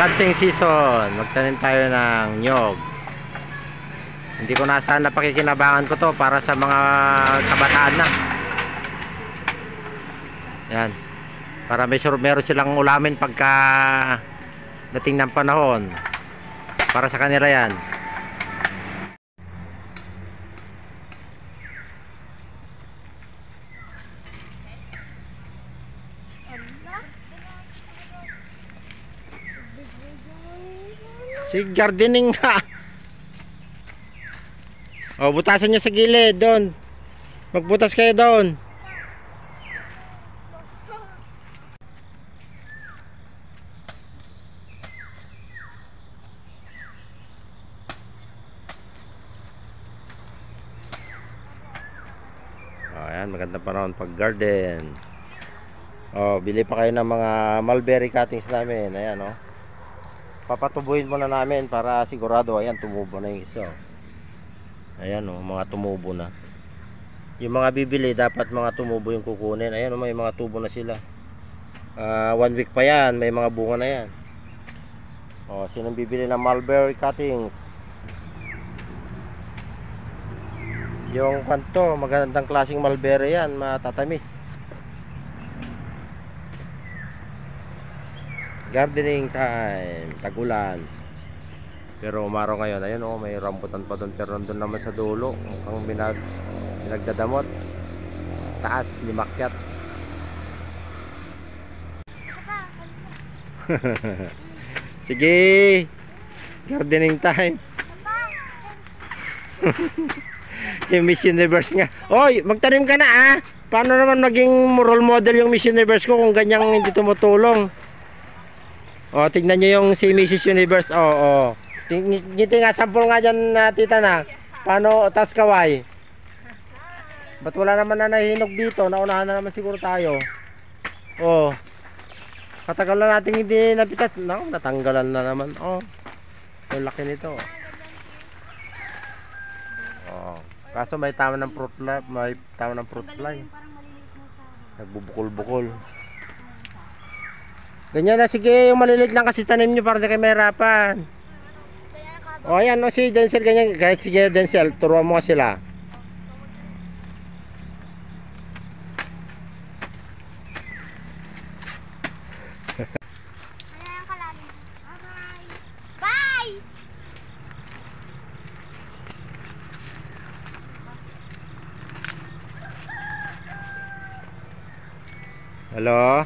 Planting season. Magtanim tayo ng nyog. Hindi ko na sana pakikinabangan ko to para sa mga kabataan na. Yan. Para meron silang ulamin pagka dating ng panahon. Para sa kanila yan. Si gardening nga. O, butasan nyo sa gilid doon. Magbutas kayo doon. Ayan, magandang panahon pag garden. O, bili pa kayo ng mga mulberry cuttings namin. Ayan, o. Papatubuhin muna namin para sigurado. Ayan, tumubo na yung isa. Ayan, o, mga tumubo na. Yung mga bibili, dapat mga tumubo yung kukunin. Ayan, o, may mga tubo na sila. 1 week pa yan, may mga bunga na yan. O, sinong bibili ng mulberry cuttings? Yung kanto, magandang klaseng mulberry yan, matatamis. Gardening time, tagulan. Pero umaraw ngayon, ayun oh, may rambutan pa doon. Pero nandun naman sa dulo, ang pinagdadamot. Taas, limakyat. Sige, gardening time. Yung Miss Universe nga. Oy, magtanim ka na ah. Paano naman maging role model yung Miss Universe ko kung ganyang hindi tumutulong? O, tignan nyo yung si Mrs. Universe. O. Ngiti nga, sample nga dyan, tita na. Paano, tas kaway? Ba't wala naman na nahihinog dito? Naunahan na naman siguro tayo. O. Katagal na natin hindi napitas. No, natanggalan na naman. O. Yung laki nito. O. Kaso may tama ng fruit fly. May tama ng fruit fly. Nagbubukol-bukol. Ganyan na, sige, yung malilit lang kasi tanim nyo para di kayo mahirapan. O ayan, o si Denzel ganyan, kahit sige Denzel, turuan mo sila. Bye! Hello?